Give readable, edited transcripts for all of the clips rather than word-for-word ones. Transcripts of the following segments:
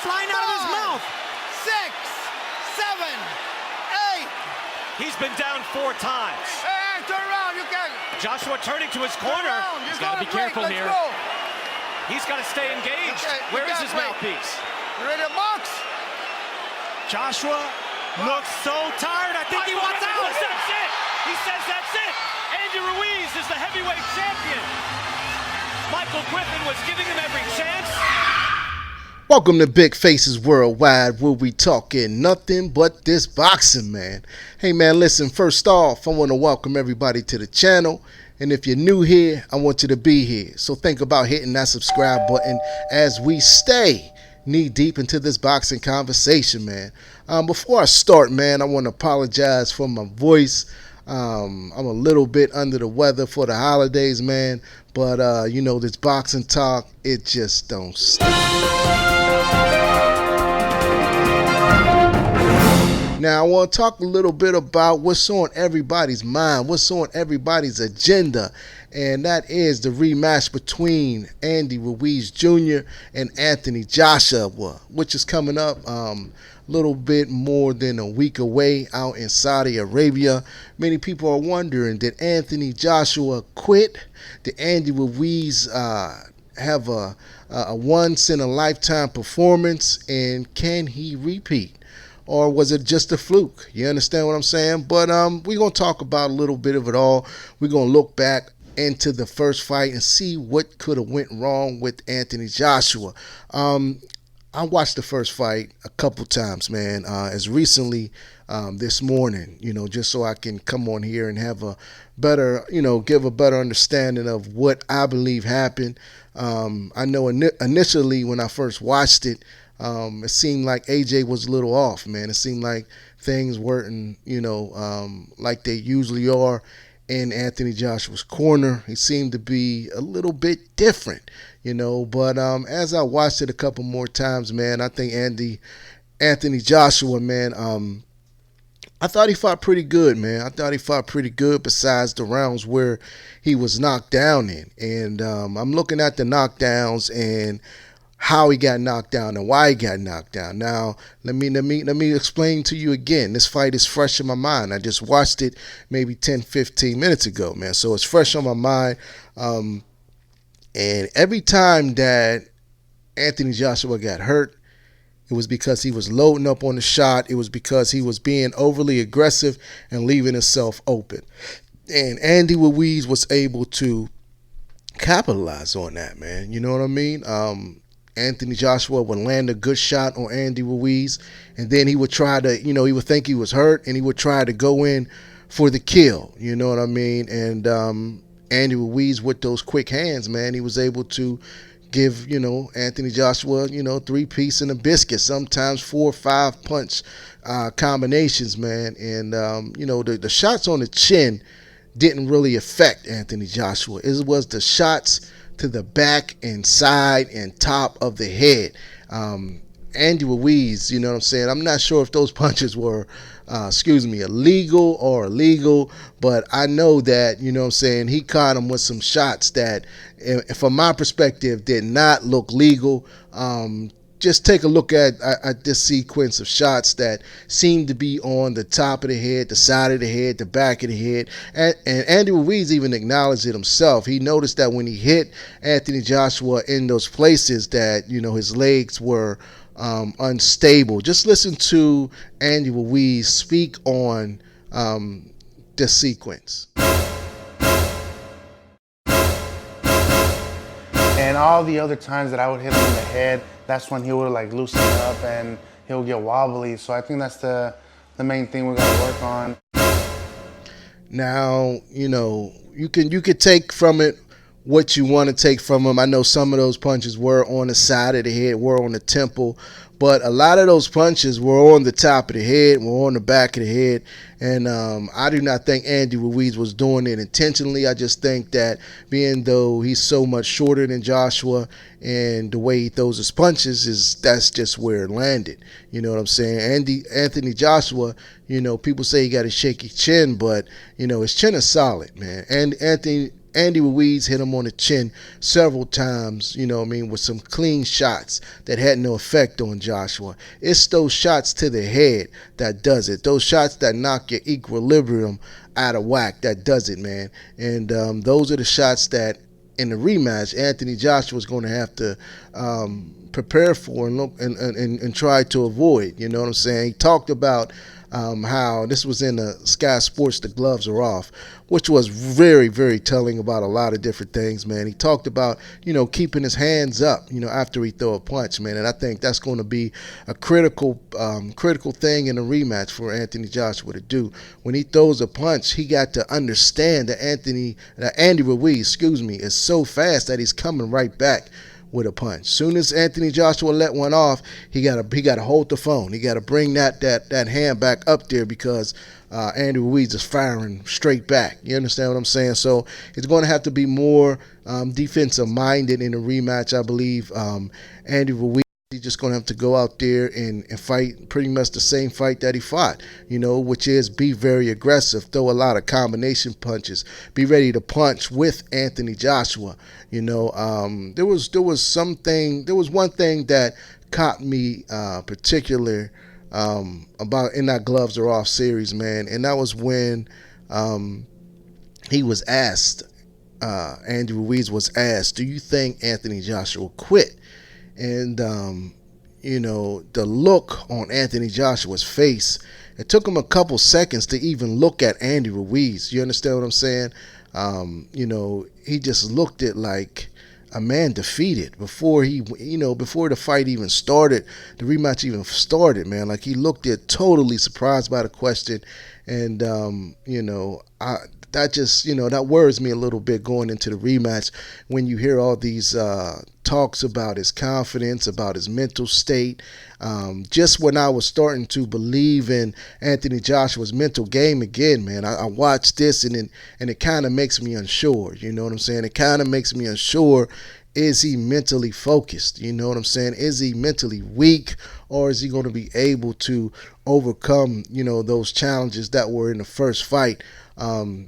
flying out of his mouth. 6, 7, 8. He's been down 4 times. Hey, turn around, you can. Joshua turning to his corner. He's got to be careful here. He's got to stay engaged. Okay, Where is his mouthpiece? You ready to box? Joshua looks so tired. I think he wants out. That's it. He says that's it. Andy Ruiz is the heavyweight champion. Michael Griffin was giving him every chance. Welcome to Big Faces Worldwide, where we talking nothing but this boxing, man. Hey, man, listen, first off, I want to welcome everybody to the channel. And if you're new here, I want you to be here. So think about hitting that subscribe button as we stay knee deep into this boxing conversation, man. Before I start, man, I want to apologize for my voice. I'm a little bit under the weather for the holidays, man. But, you know, this boxing talk, it just don't stop. Now, I want to talk a little bit about what's on everybody's mind, what's on everybody's agenda, and that is the rematch between Andy Ruiz Jr. and Anthony Joshua, which is coming up a little bit more than a week away out in Saudi Arabia. Many people are wondering, did Anthony Joshua quit? Did Andy Ruiz have a once-in-a-lifetime performance, and can he repeat? Or was it just a fluke? You understand what I'm saying? But we're going to talk about a little bit of it all. We're going to look back into the first fight and see what could have went wrong with Anthony Joshua. I watched the first fight a couple times, man, as recently this morning, you know, just so I can come on here and have a better, you know, give a better understanding of what I believe happened. I know initially when I first watched it, it seemed like AJ was a little off, man. It seemed like things weren't, you know, like they usually are in Anthony Joshua's corner. He seemed to be a little bit different, you know. But as I watched it a couple more times, man, I think Anthony Joshua, man, I thought he fought pretty good, man. I thought he fought pretty good besides the rounds where he was knocked down in. And I'm looking at the knockdowns and how he got knocked down and why he got knocked down. Now, let me explain to you again. This fight is fresh in my mind. I just watched it maybe 10, 15 minutes ago, man. So it's fresh on my mind. And every time that Anthony Joshua got hurt, it was because he was loading up on the shot. It was because he was being overly aggressive and leaving himself open. And Andy Ruiz was able to capitalize on that, man. You know what I mean? Anthony Joshua would land a good shot on Andy Ruiz, and then he would try to, you know, he would think he was hurt, and he would try to go in for the kill. You know what I mean? And Andy Ruiz, with those quick hands, man, he was able to give, you know, Anthony Joshua, you know, 3-piece and a biscuit, sometimes 4 or 5 punch combinations, man. And, you know, the shots on the chin didn't really affect Anthony Joshua. It was the shots to the back and side and top of the head. Andy Ruiz, you know what I'm saying? I'm not sure if those punches were, illegal or illegal, but I know that, you know what I'm saying, he caught him with some shots that, from my perspective, did not look legal. Just take a look at this sequence of shots that seem to be on the top of the head, the side of the head, the back of the head. And Andy Ruiz even acknowledged it himself. He noticed that when he hit Anthony Joshua in those places that, you know, his legs were unstable. Just listen to Andy Ruiz speak on this sequence. And all the other times that I would hit him in the head, that's when he would like loosen up and he'll get wobbly. So I think that's the main thing we're gonna work on. Now, you know, you could take from it what you want to take from him. I know some of those punches were on the side of the head, were on the temple, but a lot of those punches were on the top of the head, were on the back of the head. And I do not think Andy Ruiz was doing it intentionally. I just think that being though he's so much shorter than Joshua and the way he throws his punches, that's just where it landed. You know what I'm saying? Anthony Joshua, you know, people say he got a shaky chin, but, you know, his chin is solid, man. And Andy Ruiz hit him on the chin several times, with some clean shots that had no effect on Joshua. It's those shots to the head that does it. Those shots that knock your equilibrium out of whack that does it, man. And those are the shots that in the rematch Anthony Joshua is going to have to prepare for and try to avoid. You know what I'm saying? He talked about how this was in the Sky Sports, The Gloves Are Off, which was very, very telling about a lot of different things, man. He talked about, keeping his hands up, after he throw a punch, man. And I think that's going to be a critical thing in a rematch for Anthony Joshua to do. When he throws a punch, he got to understand that Andy Ruiz, is so fast that he's coming right back with a punch. Soon as Anthony Joshua let one off, he got to hold the phone. He got to bring that hand back up there because Andy Ruiz is firing straight back. You understand what I'm saying? So it's going to have to be more defensive minded in a rematch, I believe. Andy Ruiz, he's just going to have to go out there and fight pretty much the same fight that he fought, which is be very aggressive, throw a lot of combination punches, be ready to punch with Anthony Joshua. There was one thing that caught me particular about in that Gloves Are Off series, man, and that was when he was asked, Andy Ruiz was asked, do you think Anthony Joshua quit? And, the look on Anthony Joshua's face, it took him a couple seconds to even look at Andy Ruiz. You understand what I'm saying? He just looked at like a man defeated before before the fight even started, the rematch even started, man. Like he looked at totally surprised by the question. And, that worries me a little bit going into the rematch when you hear all these talks about his confidence, about his mental state. Just when I was starting to believe in Anthony Joshua's mental game again, man, I watched this and it kind of makes me unsure. You know what I'm saying? It kind of makes me unsure. Is he mentally focused? You know what I'm saying? Is he mentally weak, or is he going to be able to overcome, those challenges that were in the first fight?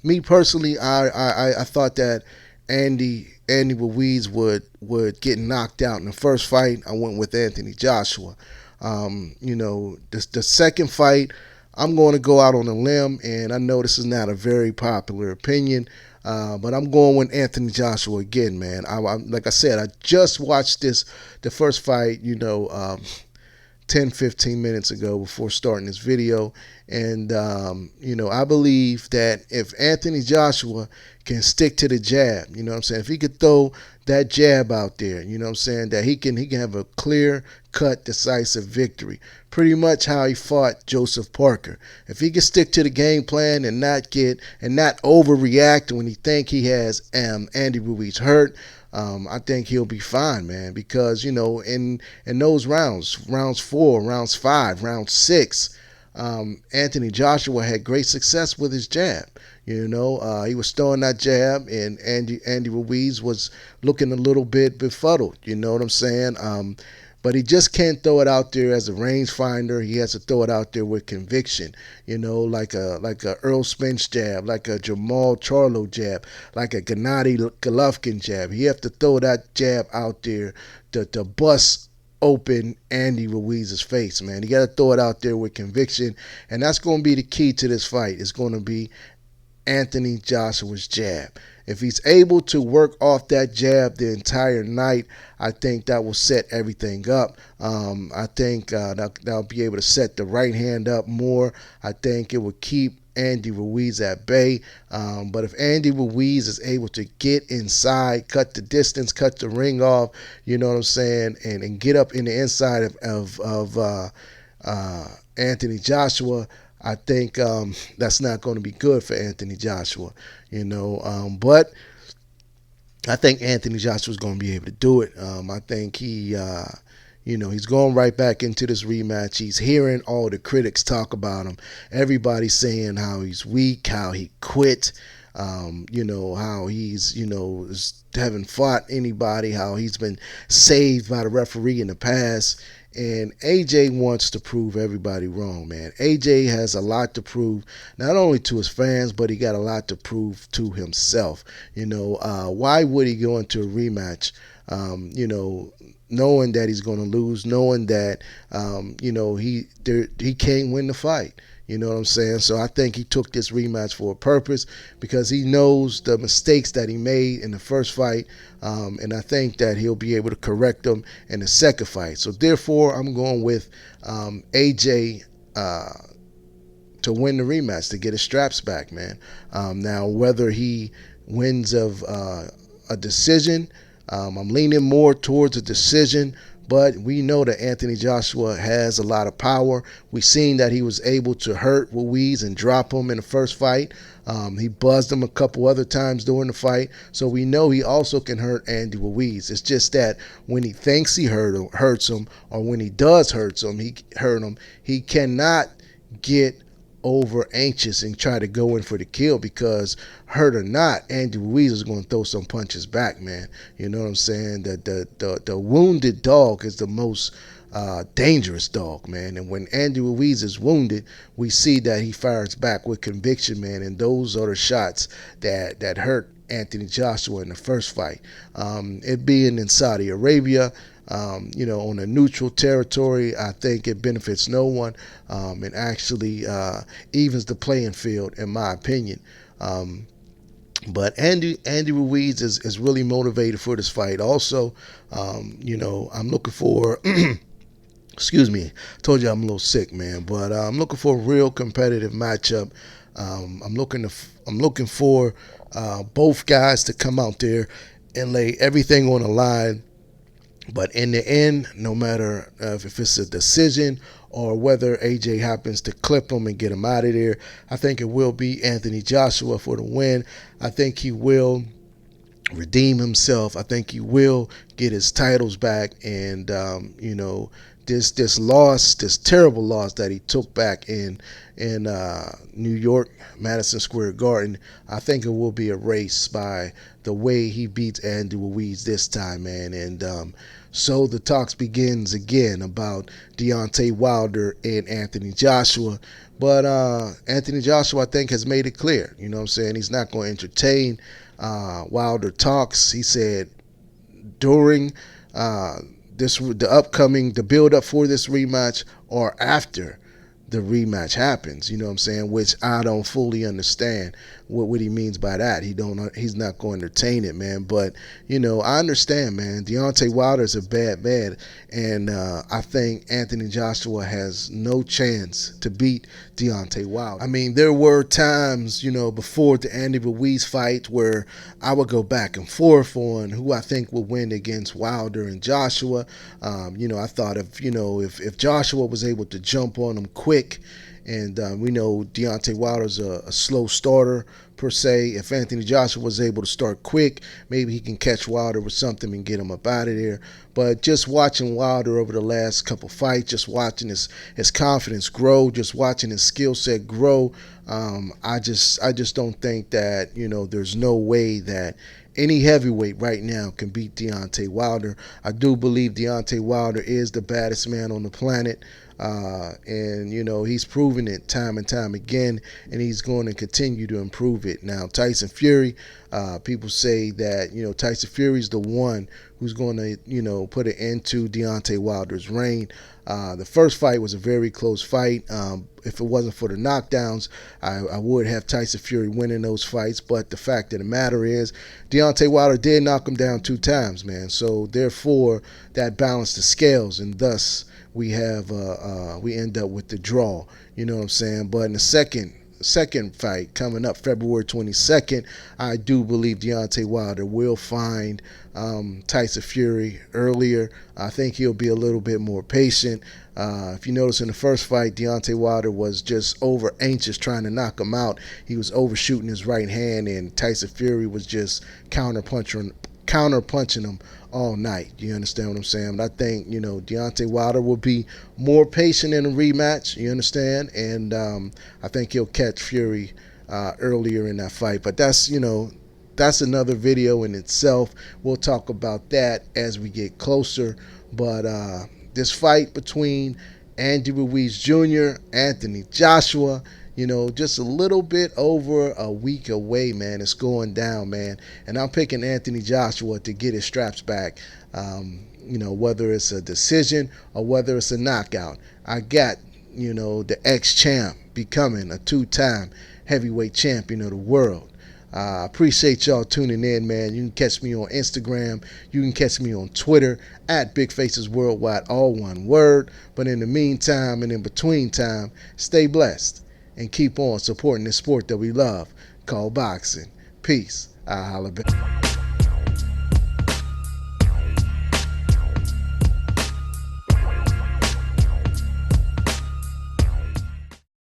Me personally, I thought that Andy Ruiz would get knocked out in the first fight. I went with Anthony Joshua. The second fight, I'm going to go out on a limb, and I know this is not a very popular opinion, but I'm going with Anthony Joshua again, man. Like I said, I just watched the first fight, 10-15 minutes ago before starting this video. And, I believe that if Anthony Joshua can stick to the jab, you know what I'm saying, if he could throw that jab out there, you know what I'm saying, that he can have a clear-cut, decisive victory, pretty much how he fought Joseph Parker. If he can stick to the game plan and not overreact when he think he has Andy Ruiz hurt, I think he'll be fine, man, because, in those rounds 4, rounds 5, round 6, Anthony Joshua had great success with his jab. He was throwing that jab, and Andy Ruiz was looking a little bit befuddled. You know what I'm saying? But he just can't throw it out there as a rangefinder. He has to throw it out there with conviction, like a Earl Spence jab, like a Jamal Charlo jab, like a Gennady Golovkin jab. He have to throw that jab out there to bust open Andy Ruiz's face, man. You got to throw it out there with conviction, and that's going to be the key to this fight. It's going to be Anthony Joshua's jab. If he's able to work off that jab the entire night, I think that will set everything up. I think that'll be able to set the right hand up more. I think it will keep Andy Ruiz at bay. But if Andy Ruiz is able to get inside, cut the distance, cut the ring off, you know what I'm saying, and get up in the inside of Anthony Joshua, I think that's not going to be good for Anthony Joshua, but I think Anthony Joshua is going to be able to do it. I think he's going right back into this rematch. He's hearing all the critics talk about him. Everybody's saying how he's weak, how he quit, how he's haven't fought anybody, how he's been saved by the referee in the past. And AJ wants to prove everybody wrong, man. AJ has a lot to prove, not only to his fans, but he got a lot to prove to himself. Why would he go into a rematch, knowing that he's going to lose, knowing that, he can't win the fight? You know what I'm saying? So I think he took this rematch for a purpose because he knows the mistakes that he made in the first fight, and I think that he'll be able to correct them in the second fight. So therefore, I'm going with AJ to win the rematch, to get his straps back, man. Now, whether he wins of a decision, I'm leaning more towards a decision. But we know that Anthony Joshua has a lot of power. We've seen that he was able to hurt Ruiz and drop him in the first fight. He buzzed him a couple other times during the fight. So we know he also can hurt Andy Ruiz. It's just that when he thinks he hurts him, or when he does hurt him, he cannot get over anxious and try to go in for the kill, because hurt or not, Andy Ruiz is going to throw some punches back, man. You know what I'm saying? The wounded dog is the most dangerous dog, man. And when Andy Ruiz is wounded, we see that he fires back with conviction, man. And those are the shots that hurt Anthony Joshua in the first fight. It being in Saudi Arabia, on a neutral territory, I think it benefits no one, and actually evens the playing field, in my opinion. But Andy Ruiz is really motivated for this fight. Also, I'm looking for excuse me, I told you I'm a little sick, man, but I'm looking for a real competitive matchup. I'm looking for both guys to come out there and lay everything on the line. But in the end, no matter if it's a decision or whether AJ happens to clip him and get him out of there, I think it will be Anthony Joshua for the win. I think he will redeem himself. I think he will get his titles back. And, this loss, this terrible loss that he took back in New York, Madison Square Garden, I think it will be erased by the way he beats Andy Ruiz this time, man. And so the talks begins again about Deontay Wilder and Anthony Joshua. But Anthony Joshua, I think, has made it clear. You know what I'm saying? He's not going to entertain Wilder talks. He said during the build up for this rematch, or after the rematch happens, you know what I'm saying, which I don't fully understand what he means by that. He's not going to entertain it, man. But I understand, man. Deontay Wilder is a bad man, and I think Anthony Joshua has no chance to beat Deontay Wilder. I mean, there were times, before the Andy Ruiz fight where I would go back and forth on who I think would win against Wilder and Joshua. I thought if Joshua was able to jump on him quick, and we know Deontay Wilder's a slow starter per se. If Anthony Joshua was able to start quick, maybe he can catch Wilder with something and get him up out of there. But just watching Wilder over the last couple fights, just watching his confidence grow, just watching his skill set grow, I just don't think that there's no way that any heavyweight right now can beat Deontay Wilder. I do believe Deontay Wilder is the baddest man on the planet. And he's proven it time and time again, and he's going to continue to improve it. Now, Tyson Fury, people say that Tyson Fury is the one who's going to put an end to Deontay Wilder's reign. The first fight was a very close fight. If it wasn't for the knockdowns, I would have Tyson Fury winning those fights. But the fact of the matter is, Deontay Wilder did knock him down 2 times, man. So therefore, that balanced the scales, and thus we end up with the draw. You know what I'm saying? But in the second fight coming up February 22nd, I do believe Deontay Wilder will find Tyson Fury earlier. I think he'll be a little bit more patient. If you notice in the first fight, Deontay Wilder was just over anxious trying to knock him out. He was overshooting his right hand, and Tyson Fury was just counterpunching him all night. You understand what I'm saying? But I think, Deontay Wilder will be more patient in a rematch, you understand? And I think he'll catch Fury earlier in that fight. But that's another video in itself. We'll talk about that as we get closer. But this fight between Andy Ruiz Jr., Anthony Joshua, you know, just a little bit over a week away, man. It's going down, man. And I'm picking Anthony Joshua to get his straps back, you know, whether it's a decision or whether it's a knockout. I got, you know, the ex-champ becoming a 2-time heavyweight champion of the world. I appreciate y'all tuning in, man. You can catch me on Instagram. You can catch me on Twitter at Big Faces Worldwide, all one word. But in the meantime and in between time, stay blessed and keep on supporting this sport that we love called boxing. Peace. I'll holla back.